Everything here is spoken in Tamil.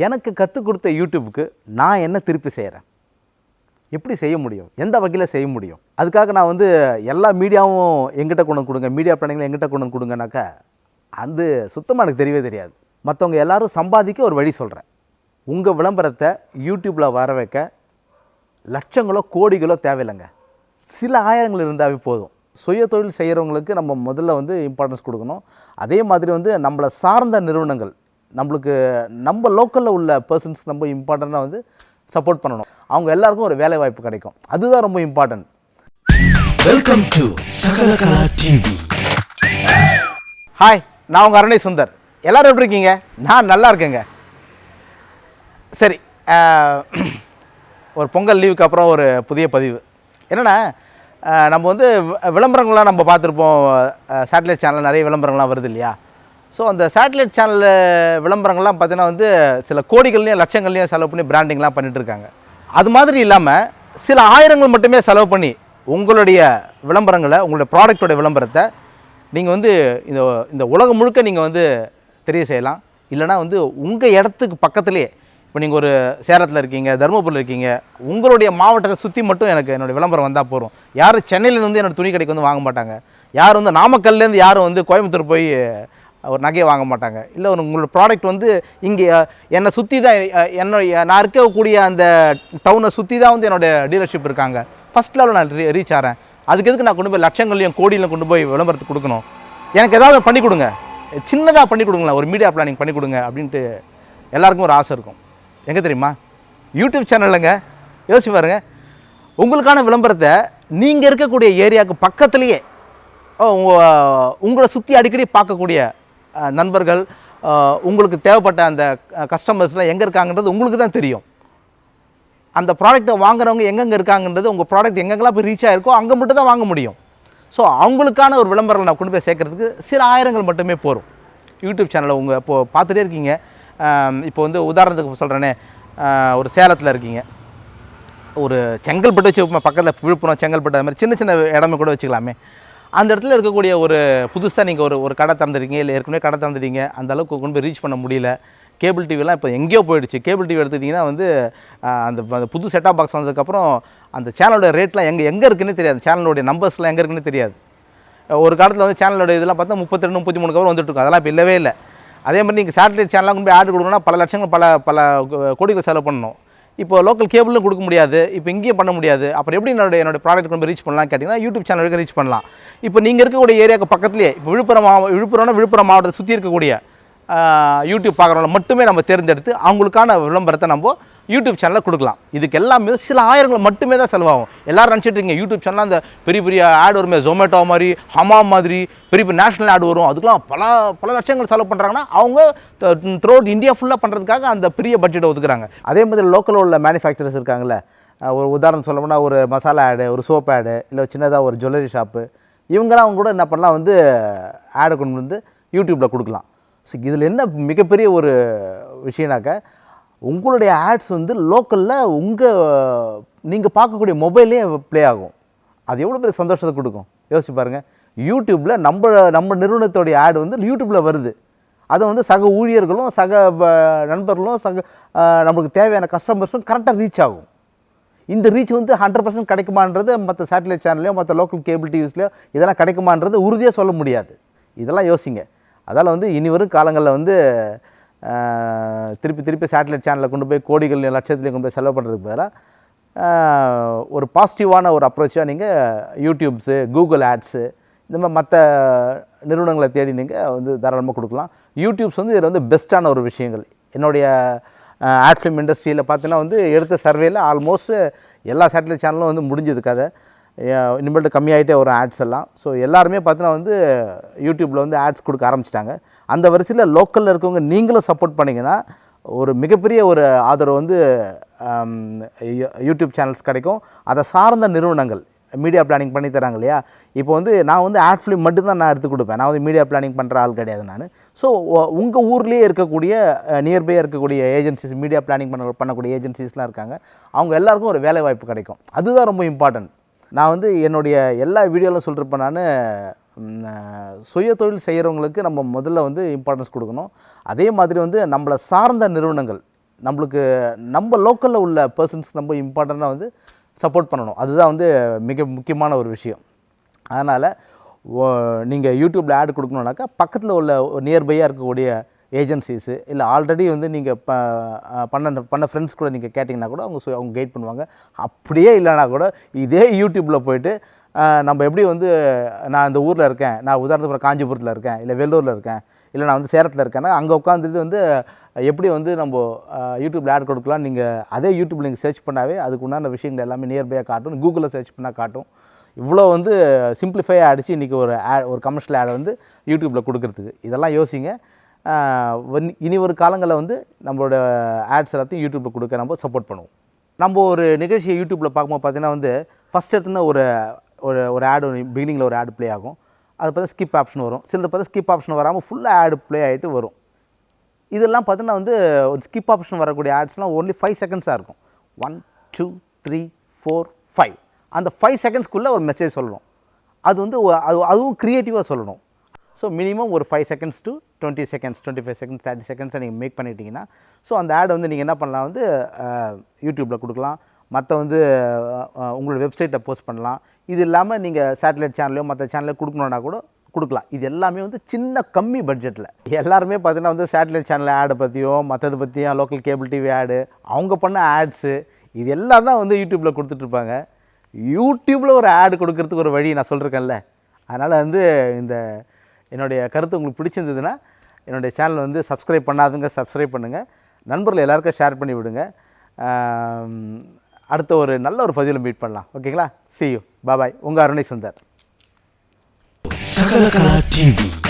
எனக்கு கற்றுக் கொடுத்த யூடியூப்புக்கு நான் என்ன திருப்பி செய்கிறேன், எப்படி செய்ய முடியும், எந்த வகையில் செய்ய முடியும்? அதுக்காக நான் வந்து எல்லா மீடியாவும் எங்கிட்ட கொண்டு வந்து கொடுங்க, மீடியா பிளானிங்கில் எங்கிட்ட கொண்டு வந்து கொடுங்கனாக்கா அது சுத்தமாக எனக்கு தெரியவே தெரியாது. மற்றவங்க எல்லோரும் சம்பாதிக்க ஒரு வழி சொல்கிறேன். உங்கள் விளம்பரத்தை யூடியூப்பில் வர வைக்க லட்சங்களோ கோடிகளோ தேவையில்லைங்க, சில ஆயிரங்கள் இருந்தாவே போதும். சுய தொழில் செய்கிறவங்களுக்கு நம்ம முதல்ல வந்து இம்பார்ட்டன்ஸ் கொடுக்கணும். அதே மாதிரி வந்து நம்மளை சார்ந்த நிறுவனங்கள், நம்மளுக்கு நம்ம லோக்கலில் உள்ள பர்சன்ஸ்க்கு நம்ம இம்பார்ட்டண்ட்டாக வந்து சப்போர்ட் பண்ணணும். அவங்க எல்லாருக்கும் ஒரு வேலை வாய்ப்பு கிடைக்கும். அதுதான் ரொம்ப important. Welcome to Sakalakala TV. Hi, நான் உங்கள் அருணை சுந்தர். எல்லோரும் எப்படி இருக்கீங்க? நான் நல்லா இருக்கேங்க. சரி, ஒரு பொங்கல் லீவுக்கு அப்புறம் ஒரு புதிய பதிவு. என்னென்னா, நம்ம வந்து விளம்பரங்கள்லாம் நம்ம பார்த்துருப்போம். சேட்டலைட் சேனல் நிறைய விளம்பரங்கள்லாம் வருது இல்லையா? ஸோ அந்த சேட்டலைட் சேனல் விளம்பரங்கள்லாம் பார்த்தீங்கன்னா வந்து சில கோடிகள்லையும் லட்சங்கள்லையும் செலவு பண்ணி பிராண்டிங்லாம் பண்ணிகிட்ருக்காங்க. அது மாதிரி இல்லாமல் சில ஆயிரங்கள் மட்டுமே செலவு பண்ணி உங்களுடைய விளம்பரங்களை, உங்களுடைய ப்ராடக்டோடைய விளம்பரத்தை நீங்கள் வந்து இந்த உலகம் முழுக்க நீங்கள் வந்து தெரிய செய்யலாம். இல்லைனா வந்து உங்கள் இடத்துக்கு பக்கத்துலேயே, இப்போ நீங்கள் ஒரு சேலத்தில் இருக்கீங்க, தருமபுரியில் இருக்கீங்க, உங்களுடைய மாவட்டத்தை சுற்றி மட்டும் எனக்கு என்னோடய விளம்பரம் வந்தால் போதும். யாரும் சென்னையிலேருந்து வந்து என்னோடய துணி கடைக்கு வந்து வாங்க மாட்டாங்க. யாரும் வந்து நாமக்கல்லேருந்து யாரும் வந்து கோயம்புத்தூர் போய் ஒரு நகையை வாங்க மாட்டாங்க. இல்லை உங்களோட ப்ராடக்ட் வந்து இங்கே என்னை சுற்றி தான், நான் இருக்கக்கூடிய அந்த டவுனை சுற்றி தான் வந்து என்னோடய டீலர்ஷிப் இருக்காங்க. ஃபஸ்ட் லெவலில் நான் ரீச் ஆகிறேன். அதுக்கு எதுக்கு நான் கொண்டு போய் லட்சங்களையும் கோடியிலும் கொண்டு போய் விளம்பரத்துக்கு கொடுக்கணும்? எனக்கு ஏதாவது பண்ணி கொடுங்க, சின்னதாக பண்ணி கொடுங்களேன், ஒரு மீடியா பிளானிங் பண்ணி கொடுங்க அப்படின்ட்டு எல்லாருக்கும் ஒரு ஆசை இருக்கும். எங்கே தெரியுமா? யூடியூப் சேனலுங்க. யோசிச்சு பாருங்கள், உங்களுக்கான விளம்பரத்தை நீங்கள் இருக்கக்கூடிய ஏரியாவுக்கு பக்கத்துலேயே உங்களை சுற்றி அடிக்கடி பார்க்கக்கூடிய நண்பர்கள், உங்களுக்கு தேவைப்பட்ட அந்த கஸ்டமர்ஸ்லாம் எங்கே இருக்காங்கன்றது உங்களுக்கு தான் தெரியும். அந்த ப்ராடக்ட்டை வாங்குறவங்க எங்கெங்கே இருக்காங்கன்றது, உங்கள் ப்ராடக்ட் எங்கெங்கெல்லாம் போய் ரீச் ஆகிருக்கோ அங்கே மட்டும் தான் வாங்க முடியும். ஸோ அவங்களுக்கான ஒரு விளம்பரம் நான் கொண்டு போய் சேர்க்குறதுக்கு சில ஆயிரங்கள் மட்டுமே போகும். யூடியூப் சேனலை உங்கள் இப்போது பார்த்துட்டே இருக்கீங்க. இப்போ வந்து உதாரணத்துக்கு சொல்கிறேனே, ஒரு சேலத்தில் இருக்கீங்க, ஒரு செங்கல்பட்டு வச்சு பக்கத்தில் விழுப்புரம், செங்கல்பட்டு, அது மாதிரி சின்ன சின்ன இடமே கூட வச்சுக்கலாமே. அந்த இடத்துல இருக்கக்கூடிய ஒரு புதுசாக நீங்கள் ஒரு கடை திறந்துருக்கீங்க, இல்லை ஏற்கனவே கடை திறந்துட்டீங்க, அந்த அளவுக்கு கொண்டு போய் ரீச் பண்ண முடியல. கேபிள் டிவிலாம் இப்போ எங்கேயோ போயிடுச்சு. கேபிள் டிவி எடுத்துக்கிட்டிங்கன்னா வந்து அந்த புது செட்டாப் பாக்ஸ் வந்ததுக்கப்புறம் அந்த சேனலோட ரேட்லாம் எங்கே இருக்குன்னு தெரியாது, சேனலோடைய நம்பர்ஸ்லாம் எங்கே இருக்குன்னு தெரியாது. ஒரு காலத்தில் வந்து சேனலோட இதெல்லாம் பார்த்தா 32 33 கவர் வந்துட்டுருக்கும். அதெல்லாம் இப்போ இல்லவே இல்லை. அதே மாதிரி நீங்கள் சேட்டலைட் சேனலாக கொண்டு போய் ஆர்டர் கொடுக்கணும்னா பல லட்சங்கள் பல கோடிகள் செலவு பண்ணணும். இப்போ லோக்கல் கேபிளும் கொடுக்க முடியாது, இப்போ இங்கேயும் பண்ண முடியாது. அப்புறம் எப்படி என்னோட ப்ராடக்ட் கொண்டு போய் ரீச் பண்ணலாம் கேட்டிங்கன்னா, யூடியூப் சேனலுக்கு ரீச் பண்ணலாம். இப்போ நீங்கள் இருக்கக்கூடிய ஏரியாவுக்கு பக்கத்துலேயே, இப்போ விழுப்புரம் மாவட்டத்தை சுற்றி இருக்கக்கூடிய யூடியூப் பார்க்குறவங்கள மட்டுமே நம்ம தேர்ந்தெடுத்து அவங்களுக்கான விளம்பரத்தை நம்ம யூடியூப் சேனலில் கொடுக்கலாம். இதுக்கு எல்லாமே சில ஆயிரங்கள் மட்டுமே தான் செலவாகும். எல்லோரும் நினச்சிட்டு இருக்கீங்க யூடியூப் சேனலில் அந்த பெரிய பெரிய ஆட் வருமே, ஜொமேட்டோ மாதிரி, ஹமாம் மாதிரி பெரிய பெரிய நேஷனல் ஆட் வரும், அதுக்கெலாம் பல லட்சங்கள் செலவு பண்ணுறாங்கன்னா அவங்க த்ரூ அவுட் இந்தியா ஃபுல்லாக பண்ணுறதுக்காக அந்த பெரிய பட்ஜெட்டை ஒதுக்குறாங்க. அதே மாதிரி லோக்கலில் உள்ள மேனுஃபேக்சரர்ஸ் இருக்காங்களே, ஒரு உதாரணம் சொல்ல போனால் ஒரு மசாலா ஆடு, ஒரு சோப் ஆடு, இல்லை சின்னதாக ஒரு ஜுவல்லரி ஷாப்பு, இவங்கெல்லாம் கூட என்ன பண்ணலாம், வந்து ஆடை கொண்டு வந்து யூடியூப்பில் கொடுக்கலாம். ஸோ இதில் என்ன மிகப்பெரிய ஒரு விஷயம்னாக்க, உங்களுடைய ஆட்ஸ் வந்து லோக்கலில் நீங்கள் பார்க்கக்கூடிய மொபைல்லே ப்ளே ஆகும். அது எவ்வளோ பெரிய சந்தோஷத்தை கொடுக்கும் யோசிச்சு பாருங்கள். யூடியூப்பில் நம்ம நிறுவனத்தோடைய ஆடு வந்து யூடியூப்பில் வருது. அதை வந்து சக ஊழியர்களும், சக நண்பர்களும், நம்மளுக்கு தேவையான கஸ்டமர்ஸும் கரெக்டாக ரீச் ஆகும். இந்த ரீச் வந்து 100% கிடைக்குமான்றது மற்ற சேட்டலைட் சேனல்லையோ மற்ற லோக்கல் கேபிள் டிவிஸ்லையோ இதெல்லாம் கிடைக்குமான்றது உறுதியாக சொல்ல முடியாது. இதெல்லாம் யோசிங்க. அதால் வந்து இனி வரும் காலங்களில் வந்து திருப்பி சேட்டலைட் சேனலில் கொண்டு போய் கோடிகள் லட்சத்துலேயும் கொண்டு போய் செலவு பண்ணுறதுக்கு பதிலாக ஒரு பாசிட்டிவான ஒரு அப்ரோச்சாக நீங்கள் யூடியூப்ஸு, கூகுள் ஆட்ஸு, இந்த மாதிரி மற்ற நிறுவனங்களை தேடி நீங்கள் வந்து தாராளமாக கொடுக்கலாம். யூடியூப்ஸ் வந்து இதில் வந்து பெஸ்ட்டான ஒரு விஷயங்கள். என்னுடைய ஆட் ஃபிலிம் இண்டஸ்ட்ரியில் பார்த்தீங்கன்னா வந்து எடுத்த சர்வேயில் ஆல்மோஸ்ட் எல்லா சேட்டலைட் சேனலும் வந்து முடிஞ்சது கதை. இனிமேல்ட்டு கம்மியாகிட்டே வரும் ஆட்ஸ் எல்லாம். ஸோ எல்லாருமே பார்த்தீங்கன்னா வந்து யூடியூப்பில் வந்து ஆட்ஸ் கொடுக்க ஆரம்பிச்சிட்டாங்க. அந்த வரிசையில் லோக்கலில் இருக்கவங்க நீங்களும் சப்போர்ட் பண்ணிங்கன்னா ஒரு மிகப்பெரிய ஒரு ஆதரவு வந்து யூடியூப் சேனல்ஸ் கிடைக்கும். அதை சார்ந்த நிறுவனங்கள் மீடியா பிளானிங் பண்ணி தராங்க இல்லையா? இப்போ வந்து நான் வந்து ஆட் ஃபிலிம் மட்டும்தான் நான் எடுத்து கொடுப்பேன். நான் வந்து மீடியா பிளானிங் பண்ணுற ஆள் கிடையாது நான். ஸோ உங்கள் ஊர்லேயே இருக்கக்கூடிய நியர்பையாக இருக்கக்கூடிய ஏஜென்சிஸ், மீடியா பிளானிங் பண்ணக்கூடிய ஏஜென்சிஸ்லாம் இருக்காங்க. அவங்க எல்லாருக்கும் ஒரு வேலை வாய்ப்பு கிடைக்கும். அதுதான் ரொம்ப இம்பார்ட்டன்ட். நான் வந்து என்னுடைய எல்லா வீடியோவிலும் சொல்லிருப்பேன், நான் சுய தொழில் செய்கிறவங்களுக்கு நம்ம முதல்ல வந்து இம்பார்ட்டன்ஸ் கொடுக்கணும். அதே மாதிரி வந்து நம்மளை சார்ந்த நிறுவனங்கள், நம்மளுக்கு நம்ம லோக்கலில் உள்ள பர்சன்ஸ்க்கு நம்ம இம்பார்ட்டண்ட்டாக வந்து சப்போர்ட் பண்ணணும். அதுதான் வந்து மிக முக்கியமான ஒரு விஷயம். அதனால் நீங்கள் யூடியூப்பில் ஆட் கொடுக்கணுன்னாக்கா பக்கத்தில் உள்ள நியர்பையாக இருக்கக்கூடிய ஏஜென்சிஸு இல்லை ஆல்ரெடி வந்து நீங்கள் பண்ண ஃப்ரெண்ட்ஸ் கூட நீங்கள் கேட்டிங்கன்னா கூட அவங்க கைட் பண்ணுவாங்க. அப்படியே இல்லைனா கூட இதே யூடியூப்பில் போய்ட்டு நம்ம எப்படி வந்து நான் இந்த ஊரில் இருக்கேன், நான் உதாரணத்துக்கு காஞ்சிபுரத்தில் இருக்கேன், இல்லை வெள்ளூரில் இருக்கேன், இல்லை நான் வந்து சேலத்தில் இருக்கேன்னா அங்கே உட்காந்துட்டு வந்து எப்படி வந்து நம்ம யூடியூப்பில் ஆட் கொடுக்கலாம். நீங்கள் அதே யூடியூப்பில் நீங்கள் சர்ச் பண்ணாவே அதுக்கு உண்டான விஷயங்கள் எல்லாமே நியர்பையாக காட்டும். கூகுளில் சர்ச் பண்ணால் காட்டும். இவ்வளோ வந்து சிம்பிளிஃபையாக அடித்து இன்றைக்கி ஒரு கமர்ஷியல் ஆடை வந்து யூடியூப்பில் கொடுக்குறதுக்கு இதெல்லாம் யோசிங்க. இனி ஒரு காலங்களில் வந்து நம்மளோட ஆட்ஸ் எல்லாத்தையும் யூடியூப்பில் கொடுக்க நம்ம சப்போர்ட் பண்ணுவோம். நம்ம ஒரு நிகழ்ச்சியை யூடியூப்பில் பார்க்கும்போது பார்த்திங்கன்னா வந்து ஃபஸ்ட் எடுத்துன்னா ஒரு ஆடு பிகினிங்கில் ஒரு ஆடு ப்ளே ஆகும். அது பார்த்தா ஸ்கிப் ஆப்ஷன் வரும். சிலது பார்த்தா ஸ்கிப் ஆப்ஷன் வராமல் ஃபுல்லாக ஆடு ப்ளே ஆகிட்டு வரும். இதெல்லாம் பார்த்தீங்கன்னா வந்து ஸ்கிப் ஆப்ஷன் வரக்கூடிய ஆட்ஸ்லாம் ஒன்லி 5 செகண்ட்ஸாக இருக்கும். 1 2 3 4 5 அந்த 5 செகண்ட்ஸ்க்குள்ளே ஒரு மெசேஜ் சொல்லணும். அது வந்து அதுவும் க்ரியேட்டிவாக சொல்லணும். ஸோ மினிமம் ஒரு 5 செகண்ட்ஸ் டு 20 செகண்ட்ஸ் 25 செகண்ட்ஸ் 30 செகண்ட்ஸை நீங்கள் மேக் பண்ணிட்டீங்கன்னா ஸோ அந்த ஆட் வந்து நீங்கள் என்ன பண்ணலாம் வந்து யூடியூப்பில் கொடுக்கலாம். மற்ற வந்து உங்களோட வெப்சைட்டை போஸ்ட் பண்ணலாம். இது இல்லாமல் நீங்கள் சேட்டலைட் சேனலையோ மற்ற சேனலையோ கொடுக்கணுன்னா கூட கொடுக்கலாம். இது எல்லாமே வந்து சின்ன கம்மி பட்ஜெட்டில். எல்லாருமே பார்த்தீங்கன்னா வந்து சேட்டலைட் சேனல் ஆடை பற்றியும் மற்றது பற்றியும் லோக்கல் கேபிள் டிவி ஆடு அவங்க பண்ண ஆட்ஸு இது எல்லாம் தான் வந்து யூடியூப்பில் கொடுத்துட்ருப்பாங்க. யூடியூப்பில் ஒரு ஆடு கொடுக்கறதுக்கு ஒரு வழி நான் சொல்லியிருக்கேன்ல. அதனால் வந்து என்னுடைய கருத்து உங்களுக்கு பிடிச்சிருந்ததுன்னா என்னுடைய சேனல் வந்து சப்ஸ்கிரைப் பண்ணாதுங்க சப்ஸ்கிரைப் பண்ணுங்கள். நண்பர்கள் எல்லாருக்கும் ஷேர் பண்ணி விடுங்க. அடுத்த ஒரு நல்ல ஒரு பதிவில் மீட் பண்ணலாம். ஓகேங்களா? see you. பாய். உங்கள் அருணை சுந்தர். Sakala Kala TV.